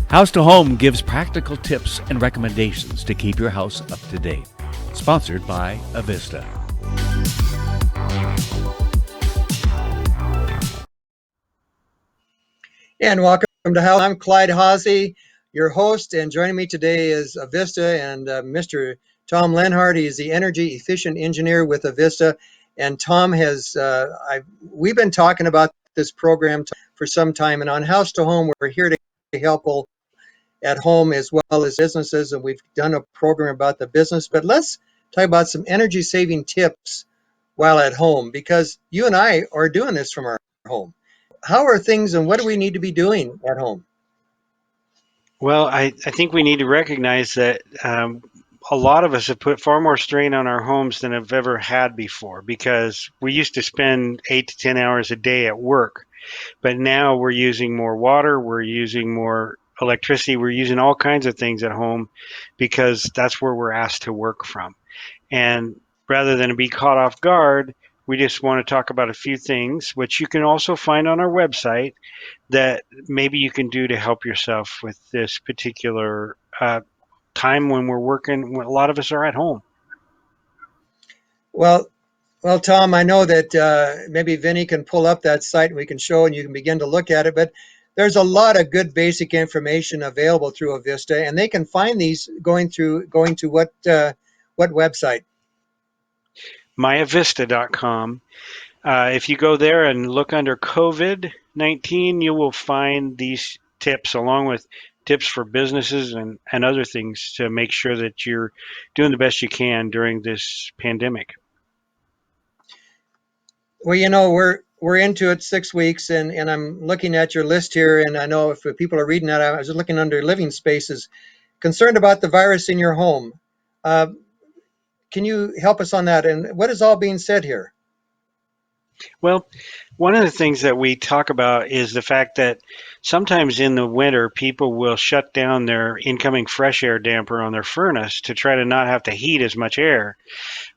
House to Home gives practical tips and recommendations to keep your house up to date. Sponsored by Avista. And welcome to House. I'm Clyde Hawsey, your host, and joining me today is Avista and Mr. Tom Lenhart. He is the energy efficient engineer with Avista. And Tom has, we've been talking about this program for some time. And on House to Home, we're here to help people at home as well as businesses. And we've done a program about the business. But let's talk about some energy saving tips while at home, because you and I are doing this from our home. How are things and what do we need to be doing at home? Well, I think we need to recognize that a lot of us have put far more strain on our homes than have ever had before, because we used to spend 8 to 10 hours a day at work, but now we're using more water, we're using more electricity, we're using all kinds of things at home because that's where we're asked to work from. And rather than be caught off guard, we just want to talk about a few things, which you can also find on our website, that maybe you can do to help yourself with this particular time when we're working, when a lot of us are at home. Well, Tom, I know that maybe Vinny can pull up that site and we can show and you can begin to look at it, but there's a lot of good basic information available through Avista, and they can find these going to what website? myavista.com. If you go there and look under COVID-19, you will find these tips along with tips for businesses and other things to make sure that you're doing the best you can during this pandemic. Well, we're into it 6 weeks, and I'm looking at your list here, and I know if people are reading that, I was looking under living spaces, concerned about the virus in your home. Can you help us on that? And what is all being said here? Well, one of the things that we talk about is the fact that sometimes in the winter, people will shut down their incoming fresh air damper on their furnace to try to not have to heat as much air.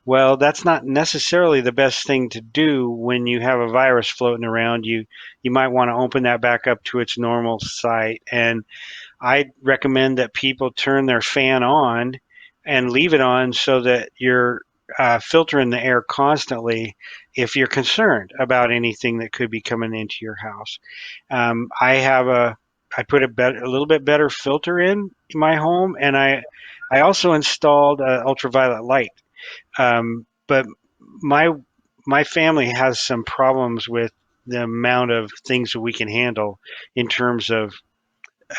Well, that's not necessarily the best thing to do when you have a virus floating around. You might want to open that back up to its normal site. And I recommend that people turn their fan on and leave it on so that you're filtering the air constantly if you're concerned about anything that could be coming into your house. I put a little bit better filter in my home, and I also installed ultraviolet light. But my family has some problems with the amount of things that we can handle in terms of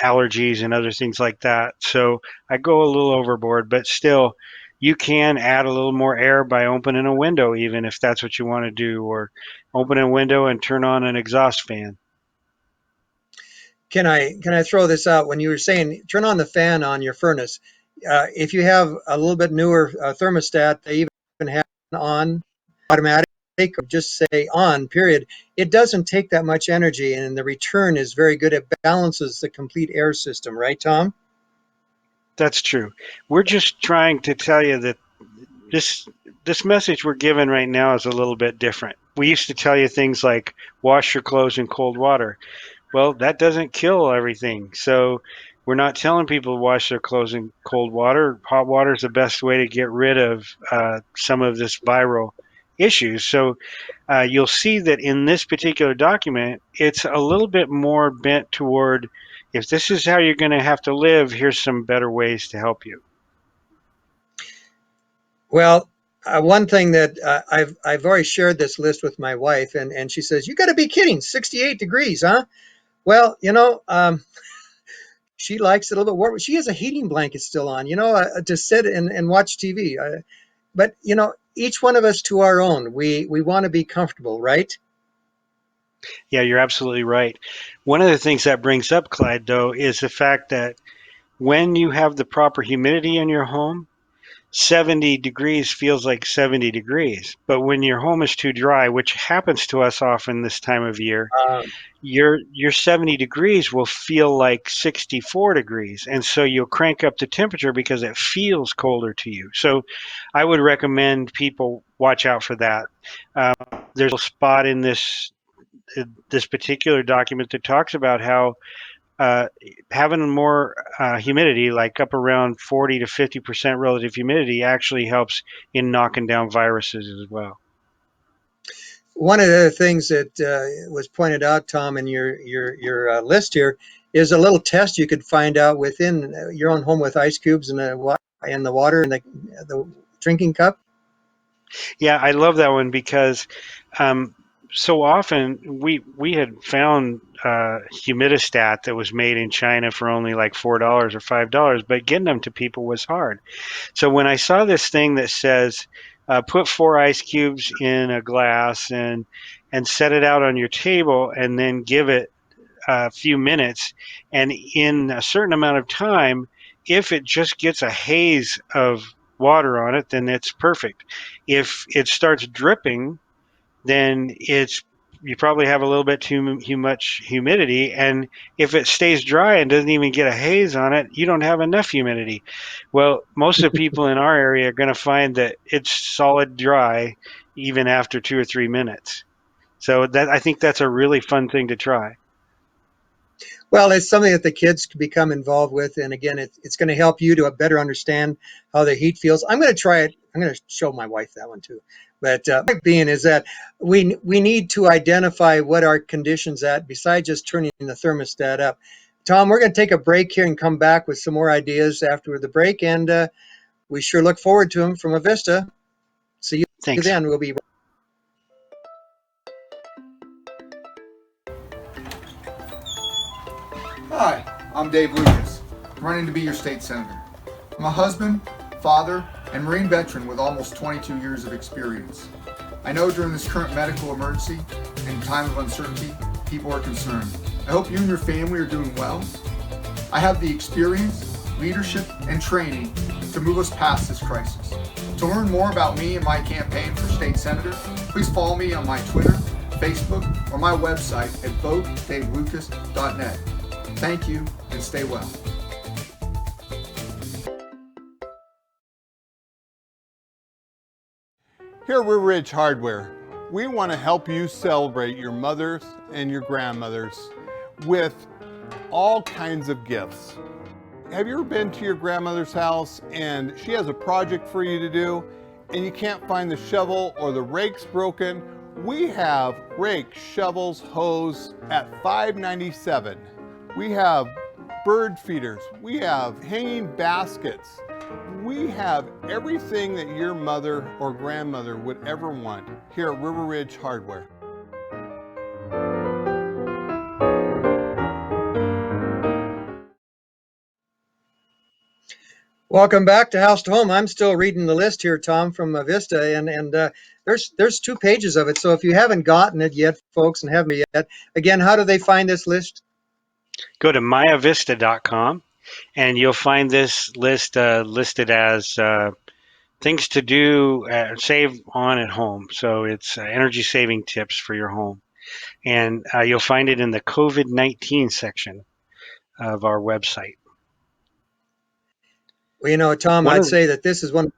allergies and other things like that. So I go a little overboard, but still, you can add a little more air by opening a window, even if that's what you want to do, or open a window and turn on an exhaust fan. Can I throw this out? When you were saying turn on the fan on your furnace, if you have a little bit newer thermostat, they even have on automatic, or just say on, period. It doesn't take that much energy, and the return is very good. It balances the complete air system, right, Tom? That's true. We're just trying to tell you that this message we're giving right now is a little bit different. We used to tell you things like wash your clothes in cold water. Well, that doesn't kill everything. So we're not telling people to wash their clothes in cold water. Hot water is the best way to get rid of some of this viral issues. So you'll see that in this particular document, it's a little bit more bent toward, if this is how you're going to have to live, here's some better ways to help you. Well, one thing that I've already shared this list with my wife, and she says, "You got to be kidding! 68 degrees, huh?" Well, she likes it a little bit warm. She has a heating blanket still on, to sit and watch TV. But each one of us to our own. We want to be comfortable, right? Yeah, you're absolutely right. One of the things that brings up, Clyde, though, is the fact that when you have the proper humidity in your home, 70 degrees feels like 70 degrees. But when your home is too dry, which happens to us often this time of year, your 70 degrees will feel like 64 degrees. And so you'll crank up the temperature because it feels colder to you. So I would recommend people watch out for that. There's a spot in this particular document that talks about how uh, having more humidity, like up around 40 to 50% relative humidity, actually helps in knocking down viruses as well. One of the things that was pointed out, Tom, in your list here is a little test you could find out within your own home with ice cubes and the water and the drinking cup. Yeah, I love that one because so often we had found humidistat that was made in China for only like $4 or $5, but getting them to people was hard. So when I saw this thing that says put 4 ice cubes in a glass and set it out on your table and then give it a few minutes, and in a certain amount of time, if it just gets a haze of water on it, then it's perfect. If it starts dripping, then you probably have a little bit too much humidity. And if it stays dry and doesn't even get a haze on it, you don't have enough humidity. Well, most of the people in our area are going to find that it's solid dry even after 2 or 3 minutes. So that I think that's a really fun thing to try. Well, it's something that the kids can become involved with, and again, it's going to help you to better understand how the heat feels. I'm going to try it. I'm going to show my wife that one too. But point being is that we need to identify what our conditions at besides just turning the thermostat up. Tom, we're going to take a break here and come back with some more ideas after the break, and we sure look forward to them from Avista. See you Thanks. then. We'll be. Hi, I'm Dave Lucas, running to be your state senator. I'm a husband, father, and Marine veteran with almost 22 years of experience. I know during this current medical emergency and time of uncertainty, people are concerned. I hope you and your family are doing well. I have the experience, leadership, and training to move us past this crisis. To learn more about me and my campaign for state senator, please follow me on my Twitter, Facebook, or my website at votedavelucas.net. Thank you, and stay well. Here at River Ridge Hardware, we want to help you celebrate your mothers and your grandmothers with all kinds of gifts. Have you ever been to your grandmother's house and she has a project for you to do and you can't find the shovel or the rake's broken? We have rakes, shovels, hose at $5.97. We have bird feeders, we have hanging baskets. We have everything that your mother or grandmother would ever want here at River Ridge Hardware. Welcome back to House to Home. I'm still reading the list here, Tom, from Avista, and there's 2 pages of it. So if you haven't gotten it yet, folks, and haven't yet, again, how do they find this list? Go to myavista.com and you'll find this list listed as things to do, save on at home. So it's energy saving tips for your home. And you'll find it in the COVID-19 section of our website. Well, Tom, One I'd of the, say that this is one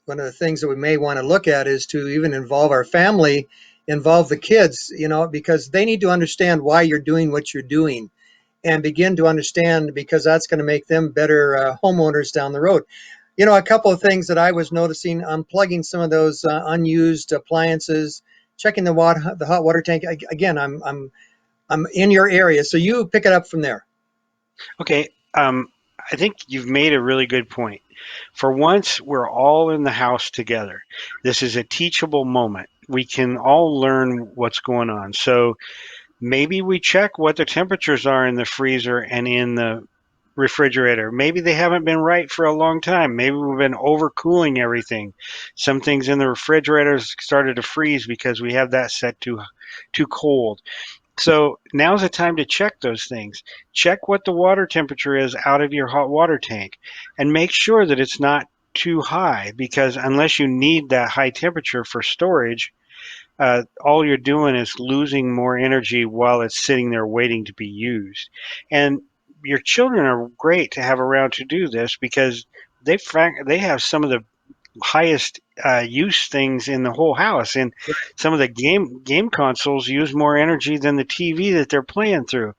of the things that we may want to look at is to even involve our family, involve the kids, because they need to understand why you're doing what you're doing and begin to understand, because that's going to make them better homeowners down the road. A couple of things that I was noticing: unplugging some of those unused appliances, checking the hot water tank. Again, I'm in your area, so you pick it up from there. Okay. I think you've made a really good point. For once, we're all in the house together. This is a teachable moment. We can all learn what's going on. So maybe we check what the temperatures are in the freezer and in the refrigerator. Maybe they haven't been right for a long time. Maybe we've been overcooling everything. Some things in the refrigerator started to freeze because we have that set too cold. So now's the time to check those things. Check what the water temperature is out of your hot water tank and make sure that it's not too high, because unless you need that high temperature for storage, all you're doing is losing more energy while it's sitting there waiting to be used. And your children are great to have around to do this, because they have some of the highest use things in the whole house, and some of the game consoles use more energy than the TV that they're playing through.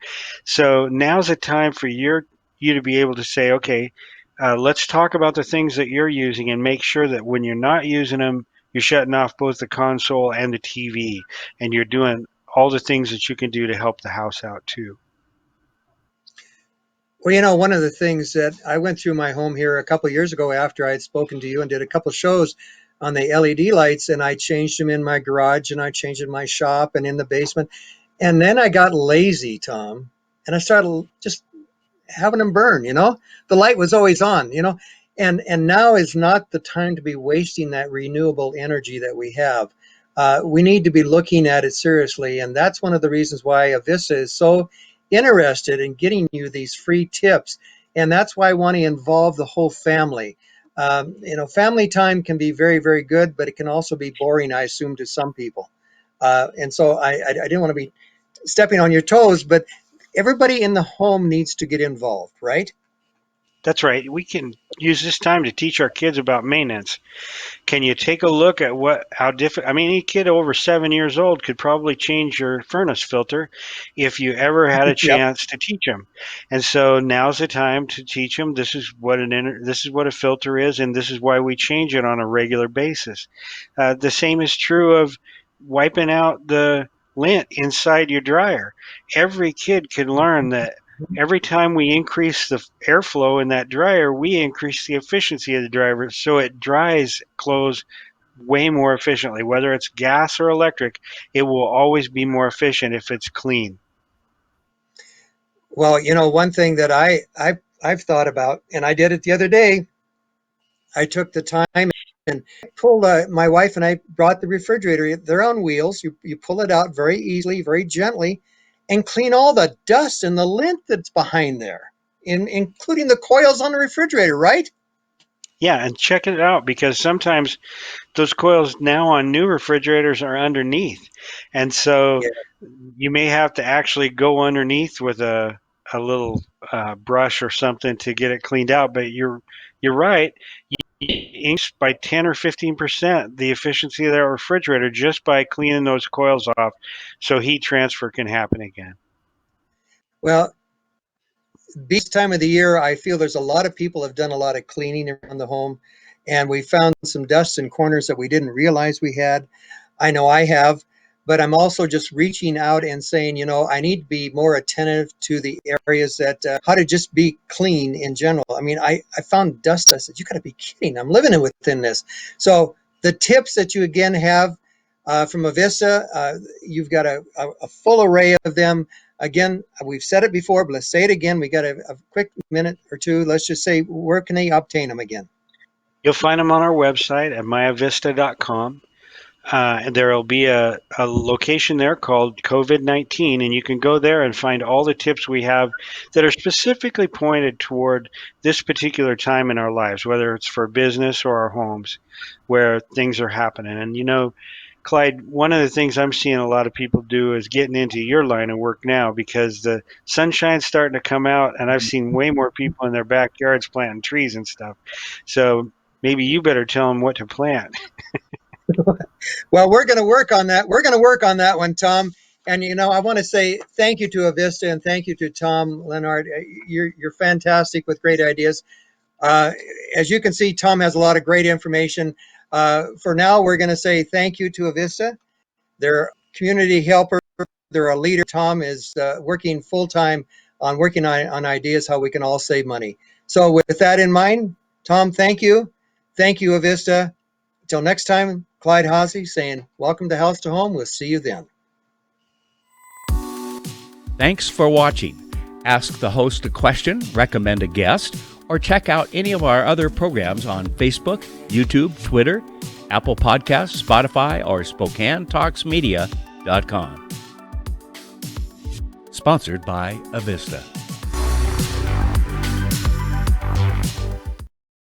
So now's the time for you to be able to say, okay, let's talk about the things that you're using, and make sure that when you're not using them, you're shutting off both the console and the TV, and you're doing all the things that you can do to help the house out too. Well, one of the things that I went through my home here a couple of years ago after I had spoken to you and did a couple of shows on the LED lights, and I changed them in my garage and I changed in my shop and in the basement. And then I got lazy, Tom, and I started just having them burn. The light was always on, and now is not the time to be wasting that renewable energy that we have. We need to be looking at it seriously, and that's one of the reasons why Avista is so interested in getting you these free tips, and that's why I want to involve the whole family. Family time can be very, very good, but it can also be boring, I assume, to some people. And so I didn't want to be stepping on your toes, but everybody in the home needs to get involved, right? That's right. We can use this time to teach our kids about maintenance. Can you take a look at how different? I mean, any kid over 7 years old could probably change your furnace filter if you ever had a Yep. chance to teach them. And so now's the time to teach them. This is what a filter is, and this is why we change it on a regular basis. The same is true of wiping out the lint inside your dryer. Every kid can learn that every time we increase the airflow in that dryer, we increase the efficiency of the dryer, so it dries clothes way more efficiently. Whether it's gas or electric, it will always be more efficient if it's clean. Well, one thing that I've thought about, and I did it the other day. I took the time and pulled. My wife and I brought the refrigerator. They're on wheels. You pull it out very easily, very gently, and clean all the dust and the lint that's behind there, including the coils on the refrigerator. Right? Yeah, and check it out, because sometimes those coils now on new refrigerators are underneath. And so Yeah. you may have to actually go underneath with a little brush or something to get it cleaned out. But you're right. Increase by 10 or 15% the efficiency of that refrigerator just by cleaning those coils off, so heat transfer can happen again. Well, this time of the year, I feel there's a lot of people have done a lot of cleaning around the home, and we found some dust in corners that we didn't realize we had. I know I have, but I'm also just reaching out and saying, I need to be more attentive to the areas that how to just be clean in general. I mean, I found dust. I said, you got to be kidding. I'm living within this. So the tips that you again have from Avista, you've got a full array of them. Again, we've said it before, but let's say it again. We got a quick minute or two. Let's just say, where can they obtain them again? You'll find them on our website at myavista.com. And there will be a location there called COVID-19, and you can go there and find all the tips we have that are specifically pointed toward this particular time in our lives, whether it's for business or our homes where things are happening. And Clyde, one of the things I'm seeing a lot of people do is getting into your line of work now, because the sunshine's starting to come out, and I've seen way more people in their backyards planting trees and stuff. So maybe you better tell them what to plant. Well, we're going to work on that. We're going to work on that one, Tom. And I want to say thank you to Avista and thank you to Tom Leonard. You're fantastic with great ideas. As you can see, Tom has a lot of great information. For now, we're going to say thank you to Avista. They're a community helper. They're a leader. Tom is working full time on working on ideas how we can all save money. So with that in mind, Tom, thank you. Thank you, Avista. Until next time, Clyde Hosey saying, welcome to House to Home. We'll see you then. Thanks for watching. Ask the host a question, recommend a guest, or check out any of our other programs on Facebook, YouTube, Twitter, Apple Podcasts, Spotify, or SpokaneTalksMedia.com. Sponsored by Avista.